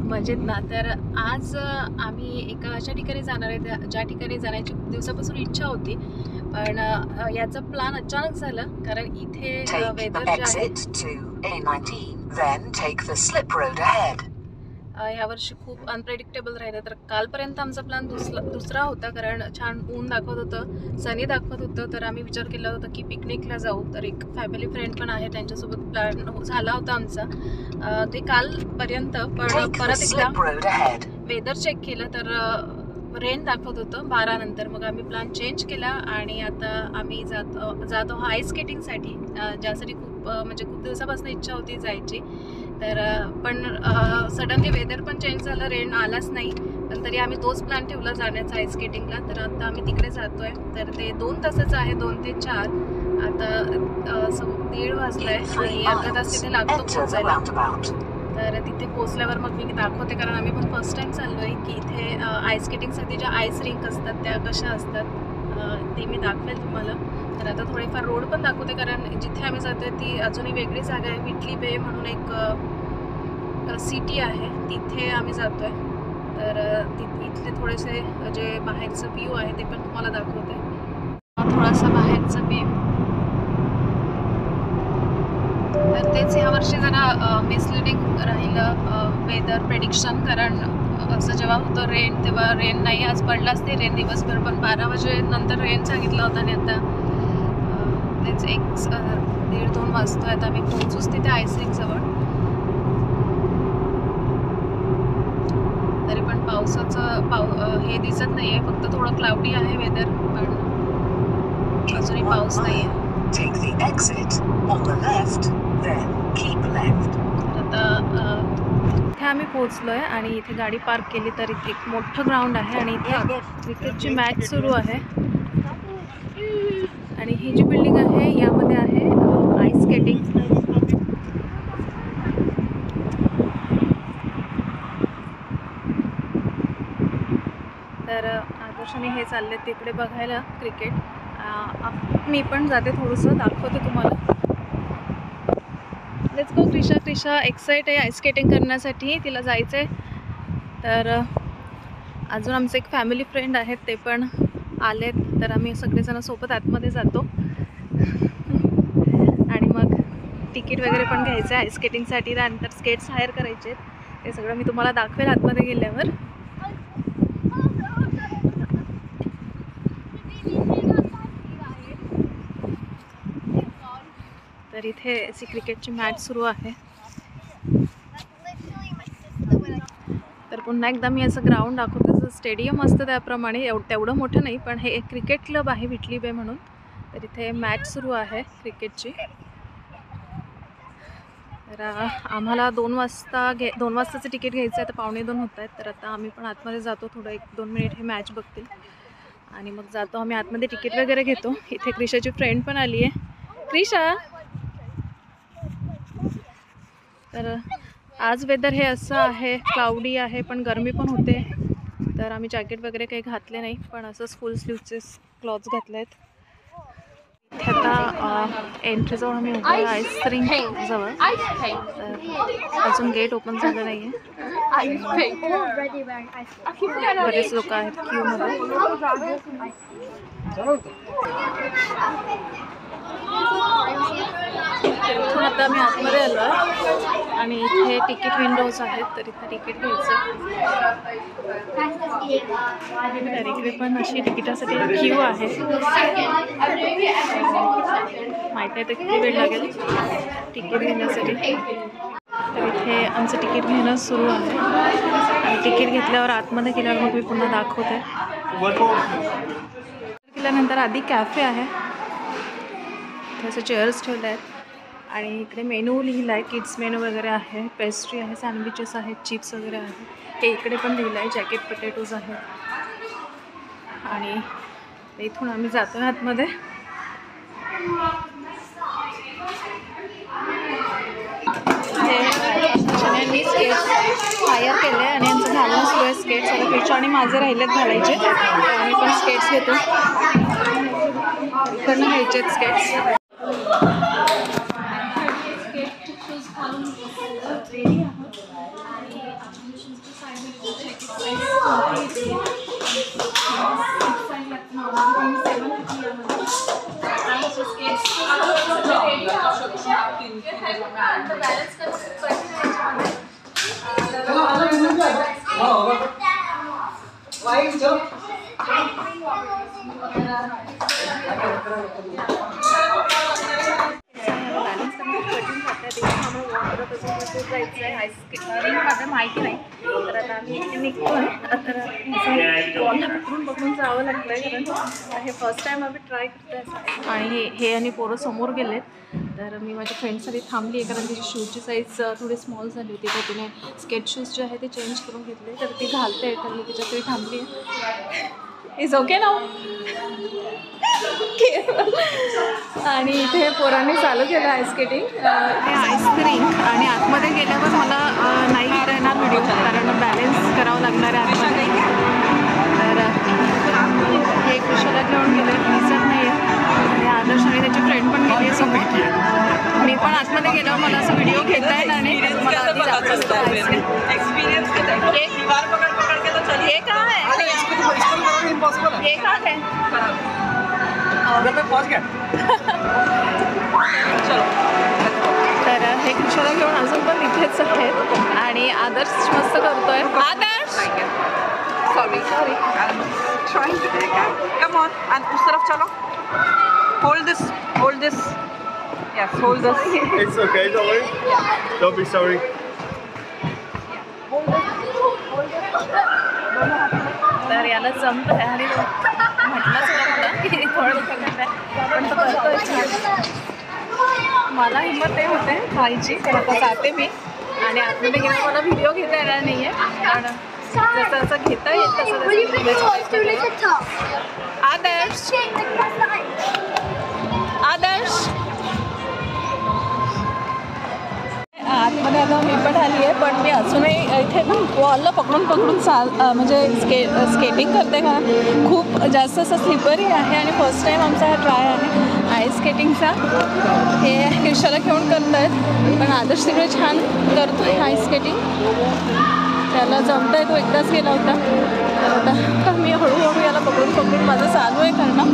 मजेत ना. तर आज आम्ही एका अशा ठिकाणी जाणार आहे ज्या ठिकाणी जाण्याची खूप दिवसापासून इच्छा होती, पण याचा प्लॅन अचानक झालं कारण इथे वेदर जे आहे यावर्षी खूप अनप्रेडिक्टेबल राहिलं. तर कालपर्यंत आमचा प्लॅन दुसरा होता कारण छान ऊन दाखवत होतं, सनी दाखवत होतं. तर आम्ही विचार केला होता की पिकनिकला जाऊ. तर एक फॅमिली फ्रेंड पण आहे, त्यांच्यासोबत प्लॅन झाला होता आमचा ते कालपर्यंत. पण परत एकदा वेदर चेक केलं तर रेन दाखवत होतं 12 नंतर. मग आम्ही प्लॅन चेंज केला आणि आता आम्ही जातो आईस स्केटिंगसाठी, ज्यासाठी खूप दिवसापासून इच्छा होती जायची. तर पण सडनली वेदर पण चेंज झालं, रेन आलाच नाही. पण तरी आम्ही तोच प्लॅन ठेवला जाण्याचा आईस स्केटिंगला. तर आता आम्ही तिकडे जातोय. तर ते 2 तासाचं आहे, 2 ते 4. आता 1:30 वाजलाय आणि अर्धा तास तिथे लागतो पोहोचायला. तर तिथे पोहोचल्यावर मग मी दाखवते, कारण आम्ही पण फर्स्ट टाइम चाललोय की इथे आईस स्केटिंगसाठी ज्या आईस रिंक असतात त्या कशा असतात ते मी दाखवेल तुम्हाला. तर आता थोडेफार रोड पण दाखवते, कारण जिथे आम्ही जातोय ती अजूनही वेगळी जागा आहे. विटली बे म्हणून एक सिटी आहे, तिथे आम्ही जातोय. तर इथले थोडेसे जे बाहेरचं व्ह्यू आहे ते पण तुम्हाला दाखवते. थोडासा बाहेरचा व्ह्यू. तर तेच यावर्षी जरा मिसलिडिंग राहिलं वेदर प्रेडिक्शन, कारण असं जेव्हा होतं रेन तेव्हा रेन नाही. आज पडलाच नाही रेन दिवसभर, पण 12 वाजेनंतर रेन सांगितलं होतं. आणि आता तेच 1-1:30-2 वाजतोय. आता आम्ही पोहोचूच तिथे आईस रिंकजवळ. तरी पण पावसाचं हे दिसत नाही आहे, फक्त थोडं क्लाउडी आहे वेदर, पण अजूनही पाऊस नाही आहे. आता इथे आम्ही पोहोचलोय आणि इथे गाडी पार्क केली. तर इथे एक मोठं ग्राउंड आहे आणि इथे क्रिकेटची मॅच सुरू आहे. आणि ही जी बिल्डिंग आहे यामध्ये आहे आईस स्केटिंग. तर आदर्शाने हे चालले तिकडे बघायला क्रिकेट. मी पण जाते, थोडंसं दाखवते तुम्हाला. Let's go. क्रिशा एक्साइट आहे आईस स्केटिंग करण्यासाठी, तिला जायचं आहे. तर अजून आमचे एक फॅमिली फ्रेंड आहेत, ते पण आलेत. तर आम्ही सगळेजण सोबत आतमध्ये जातो. आणि मग तिकीट वगैरे पण घ्यायचं आहे आईस स्केटिंगसाठी. त्यानंतर स्केट्स हायर करायचे आहेत. ते सगळं मी तुम्हाला दाखवेल आतमध्ये गेल्यावर. तर इथे अशी क्रिकेटची मॅच सुरू आहे. तर पुन्हा एकदा मी असं ग्राउंड दाखवते, जसं स्टेडियम असतं त्याप्रमाणे. तेवढं मोठं नाही, पण हे एक क्रिकेट क्लब आहे विटली बे म्हणून. तर इथे मॅच सुरू आहे क्रिकेटची. तर आम्हाला 2 वाजताचं तिकीट घ्यायचं आहे. तर 1:45 होत आहेत. तर आता आम्ही पण आतमध्ये जातो, थोडं 1-2 मिनिट हे मॅच बघतील आणि मग जातो आम्ही आतमध्ये, तिकीट वगैरे घेतो. इथे क्रिशाची फ्रेंड पण आली आहे. क्रिशा. तर आज वेदर हे असं आहे, क्लाउडी आहे, पण गरमी पण होते. तर आम्ही जॅकेट वगैरे काही घातले नाही, पण असंच फुल स्लीवचे क्लॉथ्स घातले आहेत. इथे आता एंट्रीजवळ आम्ही उभं आहे आईस रिंक जवळ. तर अजून गेट ओपन झालं नाही आहे. बरेच लोक आहेत क्यूमध्ये. इथून आता आम्ही आतमध्ये आलो आहे आणि इथे तिकीट विंडोज आहेत. तर इथे तिकीट घ्यायचं. तर इकडे पण अशी तिकिटासाठी क्यू आहे. माहीत नाही तर किती वेळ लागेल तिकीट घेण्यासाठी. तर इथे आमचं तिकीट घेणं सुरू आहे आणि तिकीट घेतल्यावर आतमध्ये गेल्यावर मग मी पुन्हा दाखवते. गेल्यानंतर आधी कॅफे आहे, इथे चेअर्स ठेवले आहेत आणि इकडे मेनू लिहिला आहे. किड्स मेनू वगैरे आहे, पेस्ट्री आहे, सँडविचेस आहेत, चिप्स वगैरे आहे. हे इकडे पण लिहिलं आहे. जॅकेट पोटॅटोज आहेत. आणि इथून आम्ही जातो आतमध्ये. यांनी स्केट्स हायर केले आणि यांचं घालणं सुरू आहे स्केट्स. आता क्रिशा आणि माझे राहिलेत घालायचे. आम्ही पण स्केट्स घेतो. इकडनं घ्यायचे आहेत स्केट्स. रेडी आहोत आणि माहिती नाही तर आता आम्ही इथे निघतोय. तर पकडून जावं लागतंय कारण हे फर्स्ट टाइम आम्ही ट्राय करतोय. आणि हे आणि पोरं समोर गेलेत. तर मी माझ्या फ्रेंडसाठी थांबली आहे कारण तिची शूजची साईज थोडी स्मॉल झाली होती. तर तिने स्केट शूज जे आहे ते चेंज करून घेतले. तर ती घालते तर मी तिच्यासाठी थांबली आहे. Is okay now. आणि इथे पोरांनी चालू केलं आईस स्केटिंग. हे आईस्क्रीम आणि आतमध्ये गेल्यावर मला नाही घेता येणार व्हिडिओ कारण बॅलेन्स करावं लागणार आहे आतमध्ये. तर हे कुशाला घेऊन गेले दिसत नाही आहे. आणि आदर्श आणि त्याची फ्रेंड पण गेली असं भेटली. मी पण आतमध्ये गेल्यावर मला असं व्हिडिओ घेता येणार नाही. मला आधी जायचं आईस्क्रीम एक्सपीरियंस हे काय आहे हे काय आहे. तर हे कुशाला घेऊन अजून पण इथेच आहेत आणि आदर्श मस्त करतोय. आदर्श सॉरी Come on, and उस तरफ चलो. Hold this. Yes, hold this. It's okay, don't worry. Don't be sorry. तर याला जमत आहे आणि म्हटलंच मला की थोडं पण तो करतोय छान. मला हिंमत नाही होते खायची तर आता जाते मी. आणि आतमध्ये गेला मला व्हिडिओ घेता येणार नाही आहे कारण जसं जसं घेता येईल तसं आदर्श आतमध्ये आता मी पण आली आहे. पण मी अजूनही इथे ना वॉलला पकडून म्हणजे स्केटिंग करते का खूप जास्त असं स्लिपरी आहे. आणि फर्स्ट टाईम आमचा हा ट्राय आहे आईस स्केटिंगचा. हे किशाला घेऊन करत आहेत पण आदर्श तिकडे छान करतो आहे आईस स्केटिंग. त्याला जमत आहे. तो एकदाच गेला होता. तर आता मी हळूहळू याला पकडून माझं चालू आहे करणं.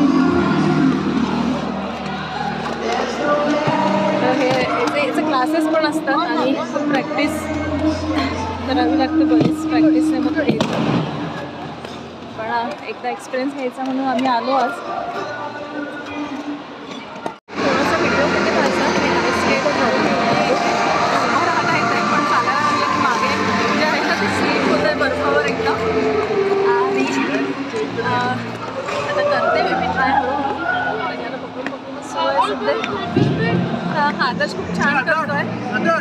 तर याचे क्लासेस पण असतात आणि प्रॅक्टिस करावी लागते. बरीच प्रॅक्टिस नाही मग येतं. पण एकदा एक्सपिरियन्स घ्यायचा म्हणून आम्ही आलो आज. थोडासा व्हिडिओ किती व्हायचा स्केट राहता येत आहे पण चालायला लागलं की मागे जे आहे ना ते स्लीप होत आहे बर्फावर एकदा. आणि आता करते मी ट्राय हळूहळू. याला पकडूनच सुरू आहे सध्या. आदर्श खूप छान करतोय. व्हिडिओ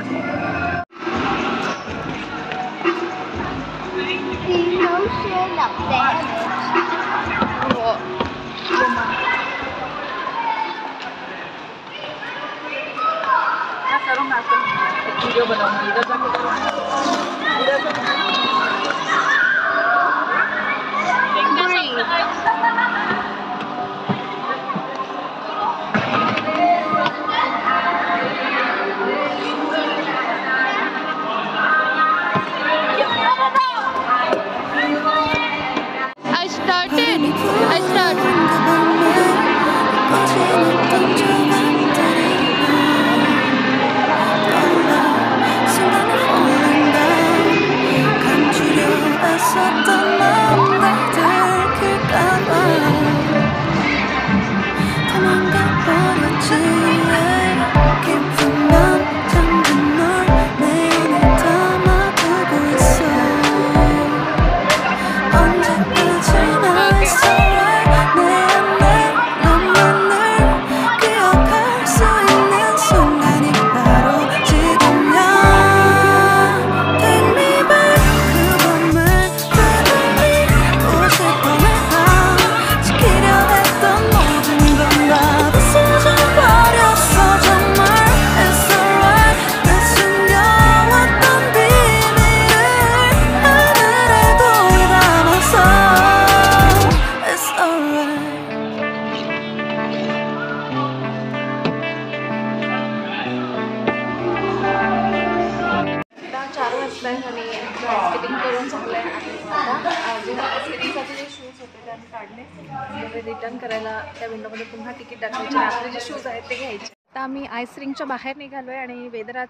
स्केटिंग करून झालं आहे आणि आता जे स्केटिंगसाठी जे शूज होते ते आम्ही काढले रिटर्न करायला त्या विंडोमध्ये पुन्हा तिकीट टाकायचे. आपले जे शूज आहेत ते घ्यायचे. आता आम्ही आईस रिंगच्या बाहेर निघालो आहे आणि वेदर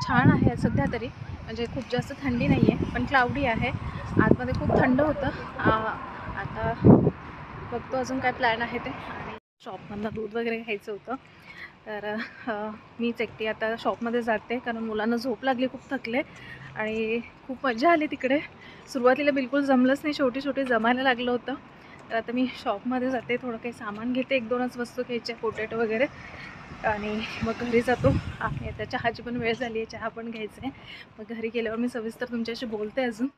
छान आहे सध्या तरी, म्हणजे खूप जास्त थंडी नाही आहे पण क्लाउडी आहे. आतमध्ये खूप थंड होतं. आता बघतो अजून काय प्लॅन आहे ते. आणि शॉपमधनं दूध वगैरे घ्यायचं होतं तर मीच एकटी आता शॉपमध्ये जाते कारण मुलांना झोप लागली, खूप थकले आणि खूप मजा आली तिकडे. सुरुवातीला बिलकुल जमलंच नाही, शेवटी जमायला लागलं होतं. तर आता मी शॉपमध्ये जाते, थोडं काही सामान घेते, 1-2च वस्तू घ्यायच्या, पोटॅटो वगैरे, आणि मग घरी जातो. आणि आता चहाची पण वेळ झाली आहे, चहा पण घ्यायचं आहे. मग घरी गेल्यावर मी सविस्तर तुमच्याशी बोलते अजून.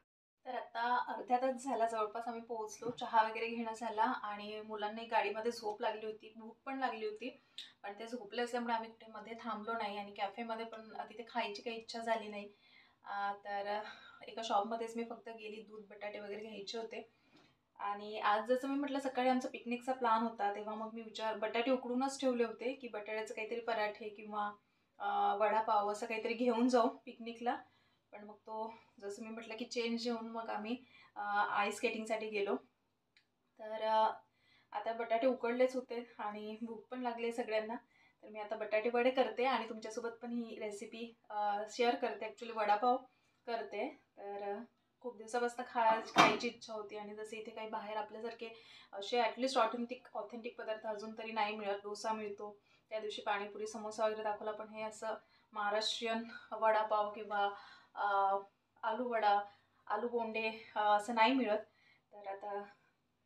तर आता अर्ध्या तास झाला जवळपास आम्ही पोहोचलो. चहा वगैरे घेणं झाला आणि मुलांना गाडीमध्ये झोप लागली होती, भूक पण लागली होती, पण ते झोपले असल्यामुळे आम्ही कुठे मध्ये थांबलो नाही आणि कॅफेमध्ये पण तिथे खायची काही इच्छा झाली नाही. तर एका शॉपमध्येच मी फक्त गेली, दूध बटाटे वगैरे घ्यायचे होते. आणि आज जसं मी म्हटलं सकाळी आमचा पिकनिकचा प्लॅन होता, तेव्हा मग मी बटाटे उकडूनच ठेवले होते की बटाट्याचं काहीतरी पराठे किंवा वडापाव असं काहीतरी घेऊन जाऊ पिकनिकला. पण मग तो जसं मी म्हटलं की चेंज घेऊन मग आम्ही आईस स्केटिंगसाठी गेलो. तर आता बटाटे उकडलेच होते आणि भूक पण लागली सगळ्यांना. तर मी आता बटाटे वडे करते आणि तुमच्यासोबत पण ही रेसिपी शेअर करते. ॲक्च्युली वडापाव करते. तर खूप दिवसापासून खायची इच्छा होती आणि जसे इथे काही बाहेर आपल्यासारखे असे ॲटलिस्ट ऑथेंटिक पदार्थ अजून तरी नाही मिळत. डोसा मिळतो, त्या दिवशी पाणीपुरी समोसा वगैरे दाखवला, पण हे असं महाराष्ट्रीयन वडापाव किंवा आलू वडा, आलू बोंडे असं नाही मिळत. तर आता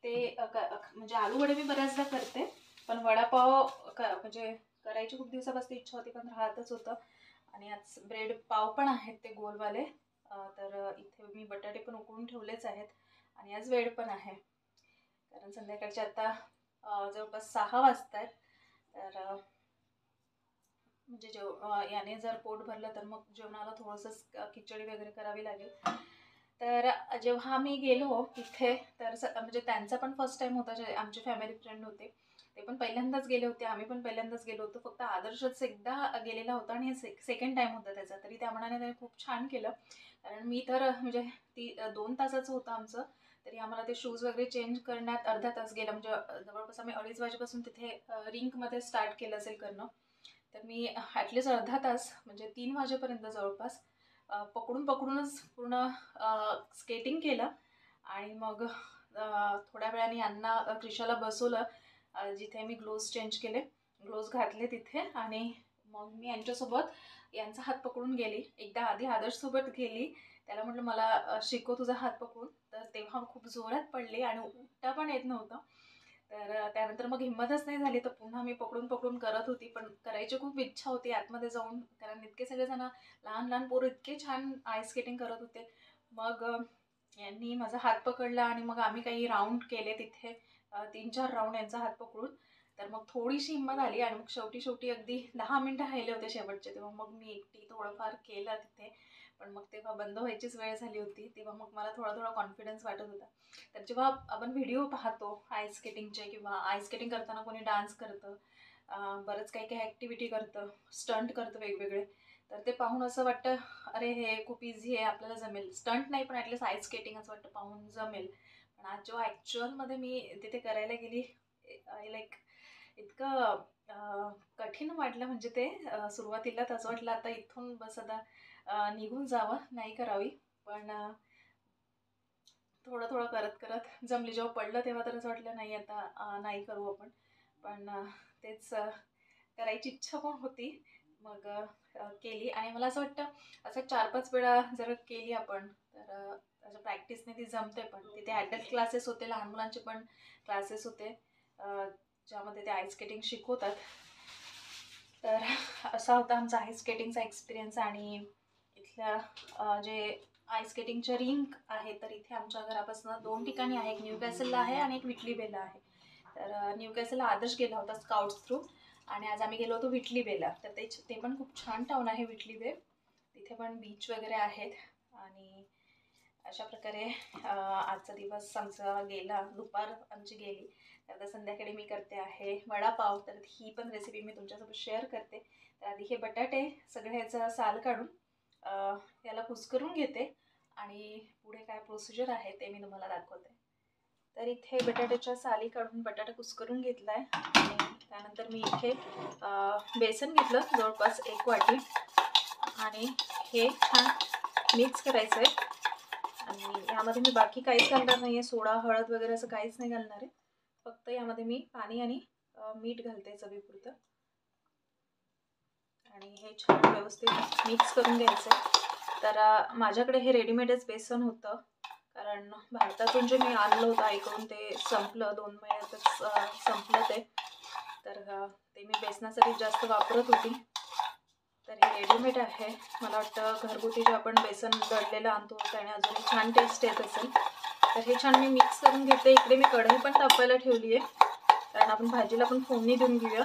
ते म्हणजे आलू वडे मी बऱ्याचदा करते, पण वडापाव म्हणजे करायची खूप दिवसापासून इच्छा होती पण राहतच होतं. आणि आज ब्रेड पाव पण आहेत ते गोलवाले. तर इथे मी बटाटे पण उकडून ठेवलेच आहेत आणि आज वेळ पण आहे कारण संध्याकाळचे आता जवळपास 6 वाजत आहेत. तर म्हणजे याने जर पोट भरलं तर मग जेवणाला थोडंसं खिचडी वगैरे करावी लागेल. तर जेव्हा आम्ही गेलो तिथे तर म्हणजे त्यांचा पण फर्स्ट टाईम होता, जे आमचे फॅमिली फ्रेंड होते ते पण पहिल्यांदाच गेले होते, आम्ही पण पहिल्यांदाच गेलो होतो. फक्त आदर्शच एकदा गेलेला होता आणि हे सेकंड टाईम होता त्याचा. तरी त्या मनाने त्याने खूप छान केलं कारण मी तर म्हणजे 2 तासाचं होतं आमचं, तरी आम्हाला ते शूज वगैरे चेंज करण्यात अर्धा तास गेला. म्हणजे जवळपास आम्ही 2:30 वाजेपासून तिथे रिंकमध्ये स्टार्ट केलं असेल करणं. तर मी ॲटलिस्ट अर्धा तास म्हणजे 3 वाजेपर्यंत जवळपास पकडूनच पूर्ण स्केटिंग केलं. आणि मग थोड्या वेळाने यांना क्रिशाला बसवलं जिथे मी ग्लोव्ज चेंज केले, ग्लोव्ज घातले तिथे. आणि मग मी यांच्यासोबत यांचा हात पकडून गेली. एकदा आधी आदर्शसोबत गेली, त्याला म्हटलं मला शिकव तुझा हात पकडून. तर तेव्हा खूप जोरात पडले आणि उठता पण येत नव्हतं. तर त्यानंतर मग हिंमतच नाही झाली, तर पुन्हा मी पकडून करत होती. पण करायची खूप इच्छा होती आतमध्ये जाऊन, कारण इतके सगळेजण लहान पोरं इतके छान आईस स्केटिंग करत होते. मग यांनी माझा हात पकडला आणि मग आम्ही काही राऊंड केले तिथे, 3-4 राऊंड यांचा हात पकडून. तर मग थोडीशी हिंमत आली आणि मग शेवटी अगदी 10 मिनटं राहिले होते शेवटचे, तेव्हा मग मी एकटी थोडंफार केलं तिथे. पण मग तेव्हा बंद व्हायचीच वेळ झाली होती, तेव्हा मग मला थोडा कॉन्फिडन्स वाटत होता. तर जेव्हा आपण व्हिडिओ पाहतो आईस स्केटिंगचे किंवा आईस स्केटिंग करताना कोणी डान्स करतं, बरंच काही ॲक्टिव्हिटी करतं, स्टंट करतं वेगवेगळे, तर ते पाहून असं वाटतं अरे हे खूप इझी आहे, आपल्याला जमेल. स्टंट नाही पण ॲटलीस्ट आईस स्केटिंग असं वाटतं पाहून जमेल. पण आज जेव्हा ॲक्च्युअलमध्ये मी तिथे करायला गेली, लाईक इतकं कठीण वाटलं. म्हणजे ते सुरुवातीला असं वाटलं आता इथून बस आता निघून जावं, नाही करावी. पण थोडं करत जमली. जेव्हा पडलं तेव्हा तर असं वाटलं नाही आता नाही करू आपण. पण तेच करायची इच्छा पण होती. मग केली आणि मला असं वाटतं असं 4-5 वेळा जर केली आपण तर असं प्रॅक्टिसने ती जमते. पण तिथे ॲडल्ट क्लासेस होते, लहान मुलांचे पण क्लासेस होते ज्यामध्ये ते आईस स्केटिंग शिकवतात. तर असा होता आमचा आईस स्केटिंगचा एक्सपिरियन्स. आणि इथल्या जे आईस स्केटिंगच्या रिंक आहे तर इथे आमच्या घरापासून 2 ठिकाणी आहे, एक न्यू कॅसलला आहे आणि एक विटली बेला आहे. तर न्यू कॅसलला आदर्श गेला होता स्काउट्स थ्रू आणि आज आम्ही गेलो होतो विटली बेला. तर ते पण खूप छान टाऊन आहे विटली बे, तिथे पण बीच वगैरे आहेत. आणि अशा प्रकारे आजचा दिवस आमचा गेला, दुपार आमची गेली. तर आता संध्याकाळी मी करते आहे वडापाव. तर ही पण रेसिपी मी तुमच्यासोबत शेअर करते. तर आधी हे बटाटे सगळे ह्याचा साल काढून याला कुस्करून घेते आणि पुढे काय प्रोसिजर आहे ते मी तुम्हाला दाखवते. तर इथे बटाट्याच्या साली काढून बटाटा कुस्करून घेतला आहे आणि त्यानंतर मी इथे बेसन घेतलं जवळपास 1 वाटी आणि हे छान मिक्स करायचं आहे. आणि यामध्ये मी बाकी काहीच घालणार नाही आहे, सोडा हळद वगैरे असं काहीच नाही घालणार आहे. फक्त यामध्ये मी पाणी आणि मीठ घालते चवीपुरतं आणि हे छान व्यवस्थित मिक्स करून घ्यायचं आहे. तर माझ्याकडे हे रेडीमेडच बेसन होतं, कारण भारतातून जे मी आणलं होतं आईकडून ते संपलं, 2 महिन्यातच संपलं ते. तर ते मी बेसनासाठी जास्त वापरत होती. तर हे रेडीमेड आहे. मला वाटतं घरगुती जे आपण बेसन दळलेलं आणतो त्याने अजूनही छान टेस्ट येत असेल. तर हे छान मी मिक्स करून घेते. इकडे मी कढई पण तापायला ठेवली आहे, कारण आपण भाजीला पण फोडणी देऊन घेऊया.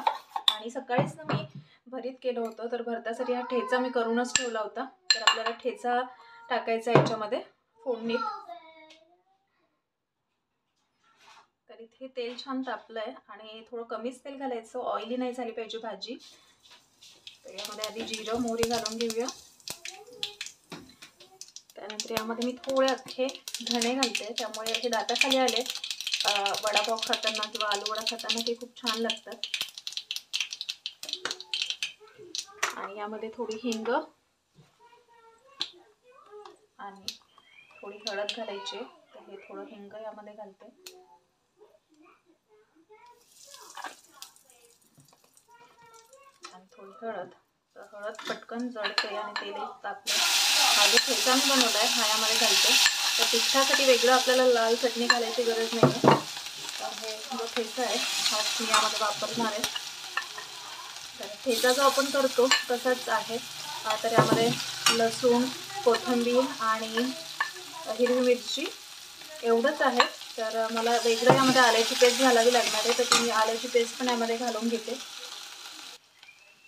आणि सकाळीच ना मी भरीत केलं होतं, तर भरतासाठी हा ठेचा मी करूनच ठेवला होता. तर आपल्याला ठेचा टाकायचा आहे याच्यामध्ये फोडणीत. तर इथे तेल छान तापलं आहे आणि थोडं कमीच तेल घालायचं, ऑइली नाही झाली पाहिजे भाजी. तर यामध्ये आधी जिरं मोहरी घालून घेऊया. त्यानंतर यामध्ये मी थोडे अख्खे धणे घालते, त्यामुळे हे दाताखाली आले. वडापाव खाताना किंवा आलू वडा खाताना ते खूप छान लागतात. आणि यामध्ये थोडी हिंग आणि थोडी हळद घालायची. तर हे थोडं हिंग यामध्ये घालते आणि थोडी हळद. तर हळद पटकन जळते आणि तेल तापलं. हा जो ठेचा मी बनवला आहे हा यामध्ये घालते. तर तिखटासाठी वेगळं आपल्याला लाल चटणी घालायची गरज नाही आहे. तर हे जो ठेचा आहे हा मी यामध्ये वापरणार आहे. तर ठेचा जो आपण करतो तसाच आहे. तर यामध्ये लसूण, कोथिंबीर आणि हिरवी मिरची एवढंच आहे. तर मला वेगळं यामध्ये आल्याची पेस्ट घालावी लागणार आहे, तर ती आल्याची पेस्ट पण यामध्ये घालून घेते.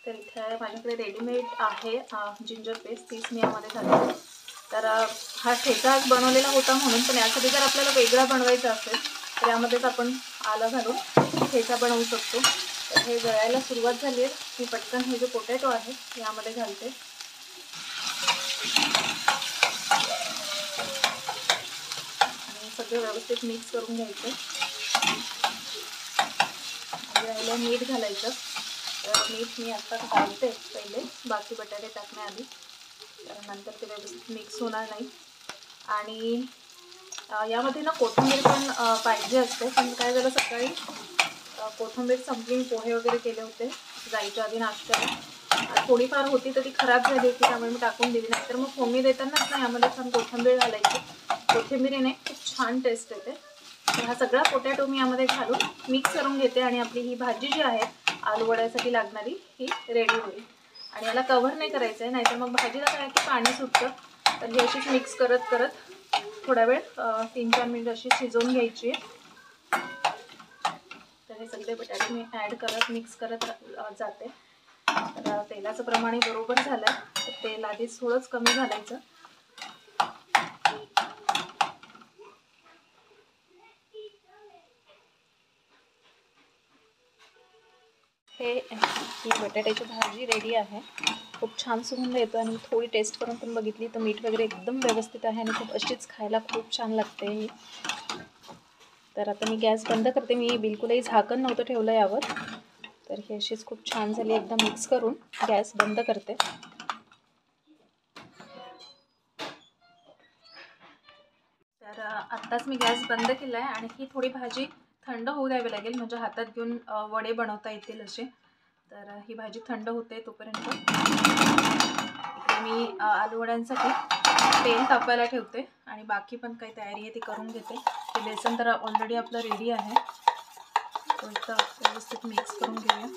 तर इथे माझ्याकडे रेडीमेड आहे जिंजर पेस्ट, तीच मी यामध्ये घालते. तर हा ठेचा बनवलेला होता म्हणून, पण यासाठी जर आपल्याला वेगळा बनवायचा असेल तर यामध्येच आपण आलं घालून ठेचा बनवू शकतो. तर हे जळायला सुरुवात झाली आहे. मी पटकन हे जे पोटॅटो आहे यामध्ये घालते. आणि सगळं व्यवस्थित मिक्स करून घ्यायचं. याला मीठ घालायचं. तर मीठ मी आत्ता घालते पहिले, बाकी बटाटे टाकण्याआधी, तर नंतर ते व्यवस्थित मिक्स होणार नाही. आणि यामध्ये ना कोथिंबीर पण पाहिजे असते, पण काय झालं सकाळी कोथिंबीर संपली. पोहे वगैरे केले होते जायच्या आधी नाश्त्याला, थोडीफार होती तर ती खराब झाली होती, त्यामुळे मी टाकून दिली. नाही तर मग फोडणी देतानाच ना यामध्ये छान कोथिंबीर घालायची. कोथिंबीरीने खूप छान टेस्ट येते. तर हा सगळा पोटॅटो मी यामध्ये घालून मिक्स करून घेते आणि आपली ही भाजी जी आहे आलू वड्यासाठी लागणारी ही रेडी होईल. आणि याला कव्हर नाही करायचं आहे, नाहीतर मग भाजीला काय की पाणी सुटतं. तर ही अशीच मिक्स करत करत थोडा वेळ 3-4 मिनिट अशी शिजवून घ्यायची. तर हे सगळे बटाटे मी ॲड करत मिक्स करत जाते. तर तेलाचं प्रमाण बरोबर झालं आहे, तर तेल आधीच थोडंच कमी घालायचं. ही बटाट्याची भाजी रेडी आहे. खूप छान सुगंध येतो आणि थोडी टेस्ट करून पण बघितली तर मीठ वगैरे एकदम व्यवस्थित आहे आणि खूप अशीच खायला खूप छान लागते ही. तर आता मी गॅस बंद करते. मी बिलकुलही झाकण नव्हतं ठेवलं यावर. तर ही अशीच खूप छान झाली. एकदा मिक्स करून गॅस बंद करते. तर आत्ताच मी गॅस बंद केला आहे आणि ही थोडी भाजी थंड होऊ द्यावी लागेल, म्हणजे हातात घेऊन वडे बनवता येतील असे. तर ही भाजी थंड होते तोपर्यंत इकडे मी आलू वड्यांसाठी तेल तापायला ठेवते आणि बाकी पण काही तयारी आहे ती करून घेते. ते बेसन तर ऑलरेडी आपलं रेडी आहे, तो एकदा व्यवस्थित मिक्स करून घेऊया.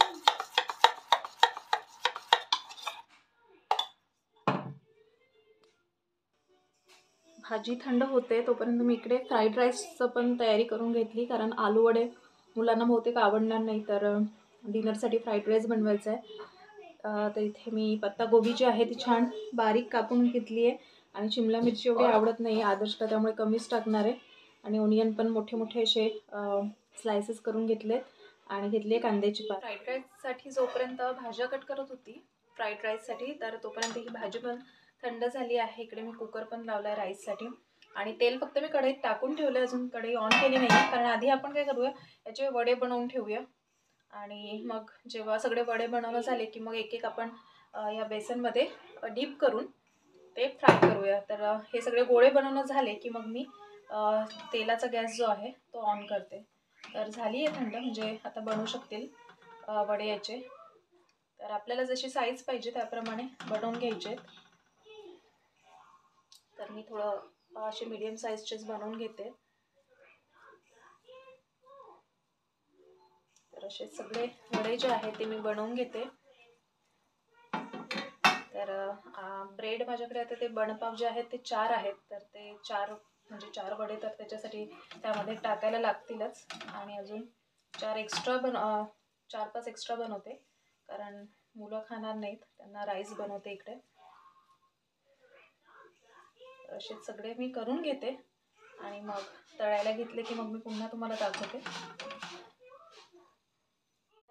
भाजी थंड होते तोपर्यंत मी इकडे फ्राईड राईसचं पण तयारी करून घेतली, कारण आलू वडे मुलांना बहुतेक आवडणार नाही. तर डिनरसाठी फ्राईड राईस बनवायचा आहे. तर इथे मी पत्तागोबी जी आहे ती छान बारीक कापून घेतली आहे आणि शिमला मिरची एवढी आवडत नाही आदर्शला, त्यामुळे कमीच टाकणार आहे. आणि ओनियन पण मोठे मोठे असे स्लायसेस करून घेतले आणि घेतली आहे कांद्याची पात. फ्राईड राईससाठी जोपर्यंत भाज्या कट करत होती फ्राईड राईससाठी, तर तोपर्यंत ही भाजी पण थंड झाली आहे. इकडे मी कुकर पण लावला आहे राईससाठी आणि तेल फक्त मी कढईत टाकून ठेवलं, अजून कढई ऑन केली नाही आहे. कारण आधी आपण काय करूया, याचे वडे बनवून ठेवूया आणि मग जेव्हा सगळे वडे बनवणं झाले की मग एक एक आपण या बेसनमध्ये डीप करून ते फ्राय करूया. तर हे सगळे गोळे बनवणं झाले की मग मी तेलाचा गॅस जो आहे तो ऑन करते. तर झाली आहे थंड, म्हणजे आता बनवू शकतील वडे याचे. तर आपल्याला जशी साईज पाहिजे त्याप्रमाणे बनवून घ्यायचे. तर मी थोडं असे मीडियम साईजचेच बनवून घेते. तर असे सगळे वडे जे आहेत ते मी बनवून घेते. तर ब्रेड माझ्याकडे आता ते बनपाव जे आहेत ते 4 आहेत. तर ते 4 म्हणजे 4 वडे तर त्याच्यासाठी त्यामध्ये टाकायला लागतीलच. आणि अजून 4-5 एक्स्ट्रा बनवते, कारण मुलं खाणार नाहीत, त्यांना राईस बनवते इकडे. असे सगळे मी करून घेते आणि मग तळायला घेतले की मग मी पुन्हा तुम्हाला दाखवते.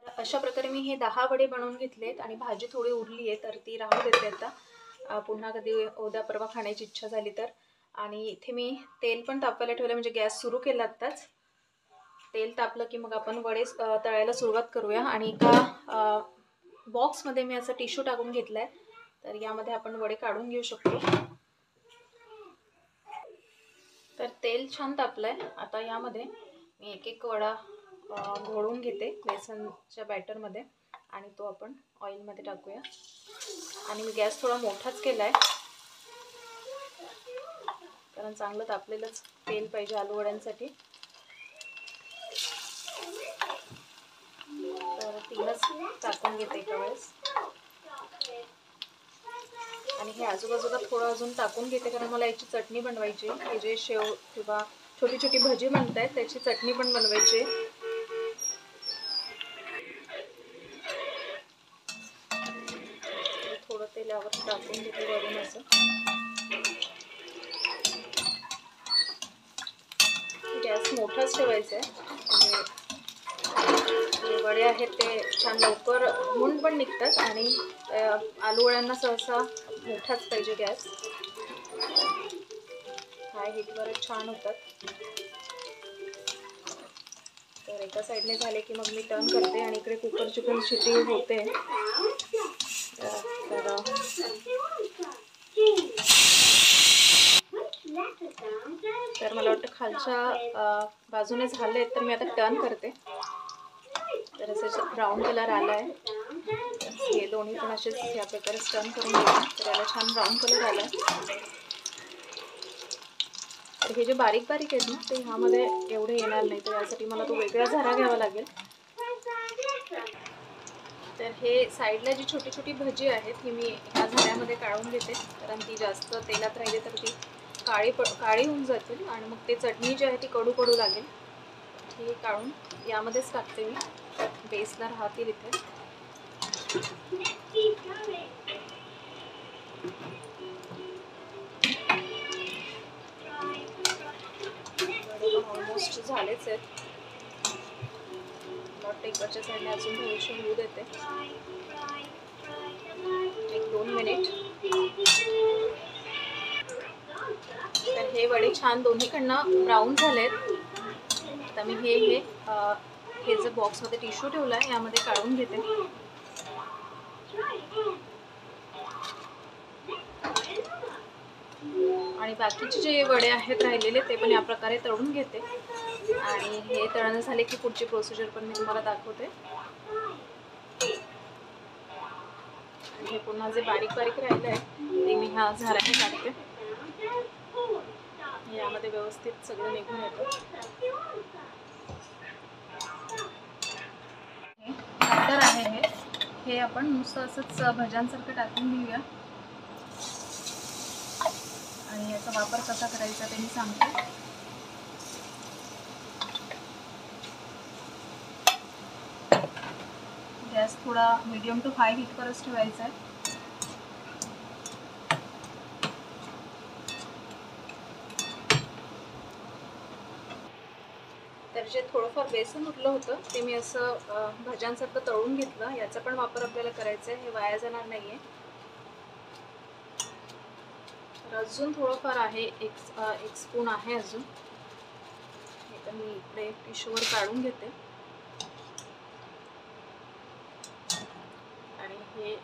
अशा प्रकारे मी हे 10 वडे बनवून घेतलेत आणि भाजी थोडी उरली आहे तर ती राहू देते आता. पुन्हा कधी उद्या परवा खाण्याची इच्छा झाली तर. आणि इथे मी तेल पण तापवायला ठेवलं, म्हणजे गॅस सुरू केला आत्ताच. तेल तापलं की मग आपण वडे तळायला सुरुवात करूया. आणि एका बॉक्समध्ये मी असं टिश्यू टाकून घेतला आहे, तर यामध्ये आपण वडे काढून घेऊ शकतो. तर तेल छान तापलं आहे. आता यामध्ये मी एक एक वडा घोळून घेते बेसनच्या बॅटरमध्ये आणि तो आपण ऑइलमध्ये टाकूया. आणि मी गॅस थोडा मोठाच केला आहे, कारण चांगलं तापलेलंच तेल पाहिजे आलू वड्यांसाठी. तर 3च टाकून घेते एका वेळेस. आणि हे आजूबाजूला थोडं अजून टाकून घेते, कारण मला याची चटणी बनवायची. हे जे शेव किंवा छोटी छोटी भजी म्हणतायत त्याची चटणी पण बनवायची. थोडं तेलावर टाकून घेते वरून असं. गॅस मोठाच ठेवायचा आहे, म्हणजे जे वडे आहेत ते छान लवकर होऊन पण निघतात. आणि आलू वड्यांना सहसा मोठाच पाहिजे गॅस. हाय हीटवरच छान होतात. तर एका साईडने झाले की मग मी टर्न करते आणि इकडे कुकरची पण शिटी होते. तर मला वाटतं खालच्या बाजूने झाले, तर मी आता टर्न करते. तर असं ब्राऊन कलर आला आहे. हे दोन्ही पण असेच या प्रकारे टर्न करून घेते. तर याला छान ब्राऊन कलर आला आहे. तर हे जे बारीक बारीक आहेत ना ते ह्यामध्ये एवढे येणार नाही, तर यासाठी मला तो वेगळा झारा घ्यावा लागेल. तर हे साईडला जी छोटी छोटी भजी आहेत ही मी ह्या झाऱ्यामध्ये काढून घेते, कारण ती जास्त तेलात राहिली तर ती काळी होऊन जातील आणि मग ते चटणी जी आहे ती कडू कडू लागेल. ही काढून यामध्येच टाकते मी, बेसला राहतील इथे. ऑलमोस्ट झालेच आहेत. इकडच्या साईडने अजून थोडीशी होऊ देते, 1-2 मिनिट. तर हे वडे छान दोन्हीकडनं ब्राऊन झालेत. आता मी हे जे बॉक्समध्ये टिश्यू ठेवला आहे यामध्ये काढून घेते. आणि बाकीचे जे वडे आहेत राहिलेले ते पण या प्रकारे तळून घेते. आणि हे तळणं झाले की पुढची प्रोसिजर पण मी तुम्हाला दाखवते. आणि हे पुन्हा जे बारीक बारीक राहिलं आहे ते मी ह्या झाऱ्याने काढते. यामध्ये व्यवस्थित सगळं निघून येतं. बॅटर आहे हे आपण नुसतं असंच भज्यांसारखं टाकून घेऊया. आणि याचा वापर कसा करायचा ते मी सांगते. गॅस थोडा मीडियम टू हाय हीटवरच ठेवायचा आहे. तर जे थोडंफार बेसन उरलं होतं ते मी असं भज्यांसारखं तळून घेतलं. याचा पण वापर आपल्याला करायचा आहे, हे वाया जाणार नाही आहे. तर अजून थोडंफार आहे, एक स्पून आहे अजून. हे तर मी इकडे टिश्यूवर काढून घेते. आणि हे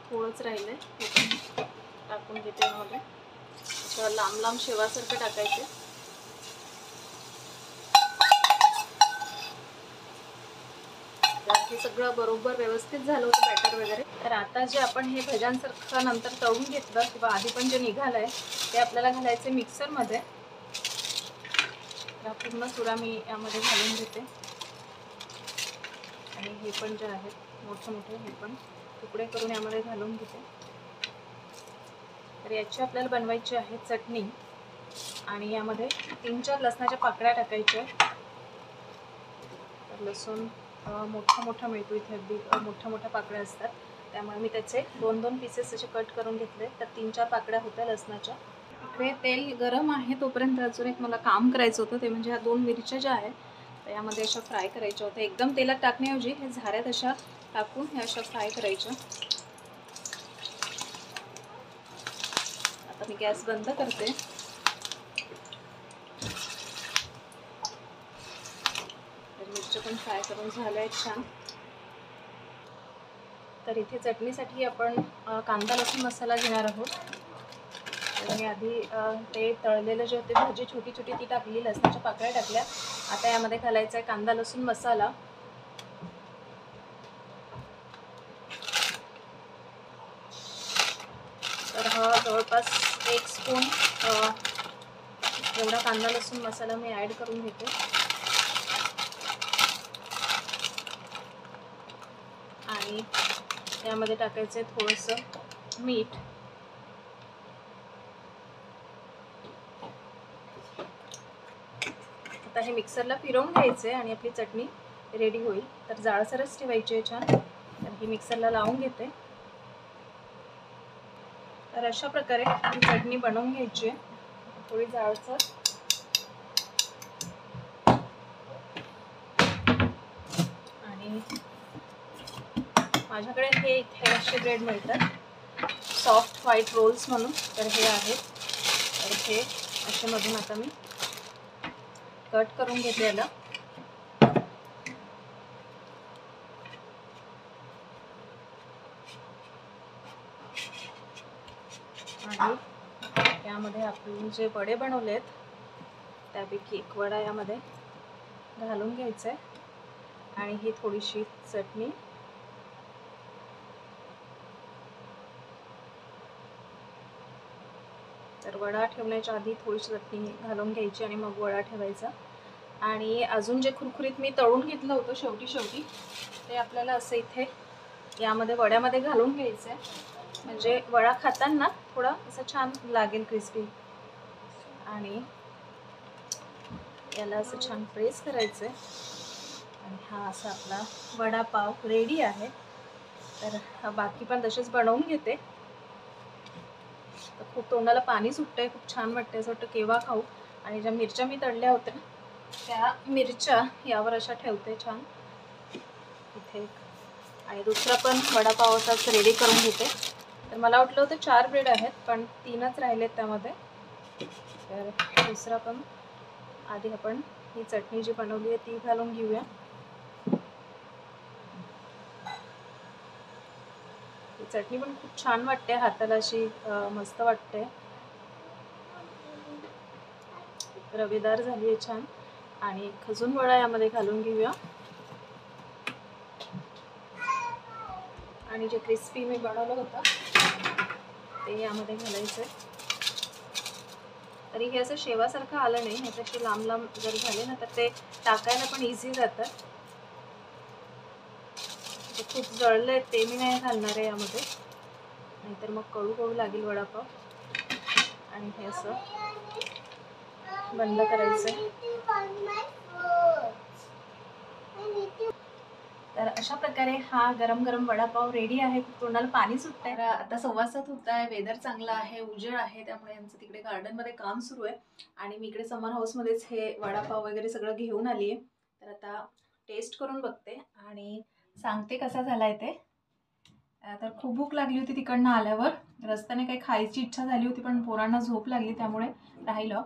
थोडंच राहिलंय, हे पण टाकून घेते यामध्ये. असं लांब लांब शेवासारखं टाकायचे. तर हे सगळं बरोबर व्यवस्थित झालं होतं बॅटर वगैरे. तर आता जे आपण हे भज्यांसारखं नंतर तळून घेतलं किंवा आधी पण जे निघालंय ते आपल्याला घालायचे मिक्सरमध्ये. हा पूर्ण चुरा मी यामध्ये घालून घेते. आणि हे पण जे आहेत मोठे मोठे हे पण तुकडे करून यामध्ये घालून घेते. तर याची आपल्याला बनवायची आहे चटणी. आणि यामध्ये 3-4 लसणाच्या पाकळ्या टाकायच्या. तर लसूण मोठा मोठा मिळतो इथे, अगदी मोठ्या मोठ्या पाकळ्या असतात, त्यामुळे मी त्याचे 2-2 पीसेस असे कट करून घेतले. तर 3-4 पाकळ्या होत्या लसणाच्या. इकडे तेल गरम आहे तोपर्यंत अजून एक मला काम करायचं होतं, ते म्हणजे ह्या 2 मिरच्या ज्या आहेत तर यामध्ये अशा फ्राय करायच्या होत्या. एकदम तेलात टाकण्याऐवजी हे झाऱ्यात अशा टाकून ह्या अशा फ्राय करायच्या. आता मी गॅस बंद करते. मिरच्या पण फ्राय करून झाल्या आहेत छान. तर इथे चटणीसाठी आपण कांदा लसूण मसाला घेणार आहोत. तर मी आधी ते तळलेलं जे होते भाजी छोटी छोटी ती टाकली, लसणाच्या पाकळ्या टाकल्या. आता यामध्ये घालायचा आहे कांदा लसूण मसाला. तर हा जवळपास 1 स्पून एवढा कांदा लसूण मसाला मी ॲड करून घेते. आणि यामध्ये टाकायचं आहे थोडंसं मीठ. आता हे मिक्सरला फिरवून घ्यायचं आहे आणि आपली चटणी रेडी होईल. तर जाळसरच ठेवायची आहे छान. तर ही मिक्सरला लावून घेते. तर अशा प्रकारे ही चटणी बनवून घ्यायची आहे, थोडी जाळसर. आणि माझ्याकडे हे इथे असे ब्रेड मिळतात, सॉफ्ट व्हाईट रोल्स म्हणून. तर हे आहेत. तर हे असे मधून आता मी कट करून घेते याला. आणि यामध्ये आपण जे वडे बनवलेत त्यापैकी एक वडा यामध्ये घालून घ्यायचा आहे. आणि ही थोडीशी चटणी तर वडा ठेवण्याच्या आधी थोडीशी चटणी घालून घ्यायची आणि मग वडा ठेवायचा. आणि अजून जे कुरकुरीत मी तळून घेतलं होतं शेवटी ते आपल्याला असं इथे यामध्ये वड्यामध्ये घालून घ्यायचं आहे, म्हणजे वडा खाताना थोडा असं छान लागेल क्रिस्पी. आणि याला असं छान प्रेस करायचं आहे. आणि हा असा आपला वडापाव रेडी आहे. तर बाकी पण तसेच बनवून घेते. तर खूप तोंडाला पाणी सुटतंय, खूप छान वाटतंय, असं वाटतं केव्हा खाऊ. आणि ज्या मिरच्या मी तळल्या होत्या त्या मिरच्या यावर अशा ठेवते छान इथे. आणि दुसरा पण वडापावचाच रेडी करून घेते. तर मला वाटलं होतं 4 ब्रेड आहेत, पण 3च राहिलेत त्यामध्ये. तर दुसरा पण आधी आपण ही चटणी जी बनवली आहे ती घालून घेऊया. ही चटणी पण खूप छान वाटते, हाताला अशी मस्त वाटते, रवेदार झाली आहे छान. आणि खजून वडा यामध्ये घालून घेऊया. आणि जे क्रिस्पी मी बनवलं होतं ते यामध्ये घालायचं. तरी हे असं शेवासारखं आलं नाही, हे तसे लांब लांब जर झाले ना तर ते टाकायला पण इझी जातात. ते खूप जळलंय ते मी नाही घालणार आहे यामध्ये, नाहीतर मग कडू कडू लागेल वडापाव. आणि हे असं बंद करायचं. तर अशा प्रकारे हा गरम गरम वडापाव रेडी आहे. खूप तोंडाला पाणी सुटतंय. तर आता 7:15 होत आहे, वेदर चांगला आहे, उजेड आहे, त्यामुळे आमचं तिकडे गार्डनमध्ये काम सुरू आहे. आणि मी इकडे समर हाऊसमध्येच हे वडापाव वगैरे सगळं घेऊन आली आहे. तर आता टेस्ट करून बघते आणि सांगते कसा झालाय ते. तर खूप भूक लागली होती तिकडनं आल्यावर. रस्त्याने काही खायची इच्छा झाली होती पण पोरांना झोप लागली त्यामुळे राहिलं.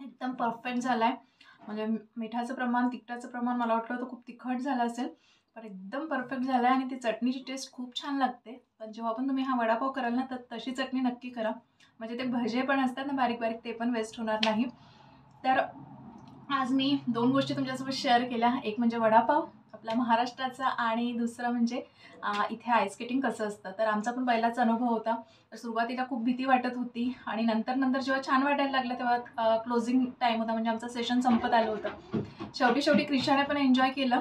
एकदम परफेक्ट झालाय. म्हणजे मिठाचं प्रमाण, तिखटाचं प्रमाण मला वाटलं होतं खूप तिखट झालं असेल, पण एकदम परफेक्ट झालाय. आणि ती चटणीची टेस्ट खूप छान लागते. पण जेव्हा पण तुम्ही हा वडापाव कराल ना, तर तशी चटणी नक्की करा. म्हणजे ते भजे पण असतात ना बारीक बारीक, ते पण वेस्ट होणार नाही. तर आज मी 2 गोष्टी तुमच्यासोबत शेअर केल्या. एक म्हणजे वडापाव आपला महाराष्ट्राचा, आणि दुसरं म्हणजे इथे आईस स्केटिंग कसं असतं. तर आमचा पण पहिलाच अनुभव होता. तर सुरुवातीला खूप भीती वाटत होती आणि नंतर जेव्हा छान वाटायला लागलं तेव्हा क्लोजिंग टाईम होता, म्हणजे आमचं सेशन संपत आलं होतं. शेवटी क्रिशाने पण एन्जॉय केलं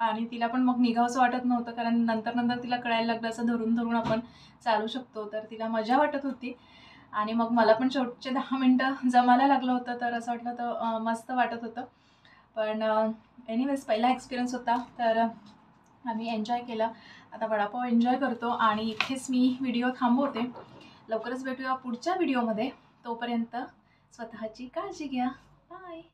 आणि तिला पण मग निघावंसं वाटत नव्हतं, कारण नंतर तिला कळायला लागलं असं धरून आपण चालू शकतो. तर तिला मजा वाटत होती आणि मग मला पण शेवटचे 10 मिनटं जमायला लागलं होतं. तर असं वाटलं तर मस्त वाटत होतं. पण एनिवेज पहिला एक्सपिरियन्स होता, तर आम्ही एन्जॉय केलं. आता वडापाव एन्जॉय करतो आणि इथेच मी व्हिडिओ थांबवते. लवकरच भेटूया पुढच्या व्हिडिओमध्ये. तोपर्यंत स्वतःची काळजी घ्या. बाय.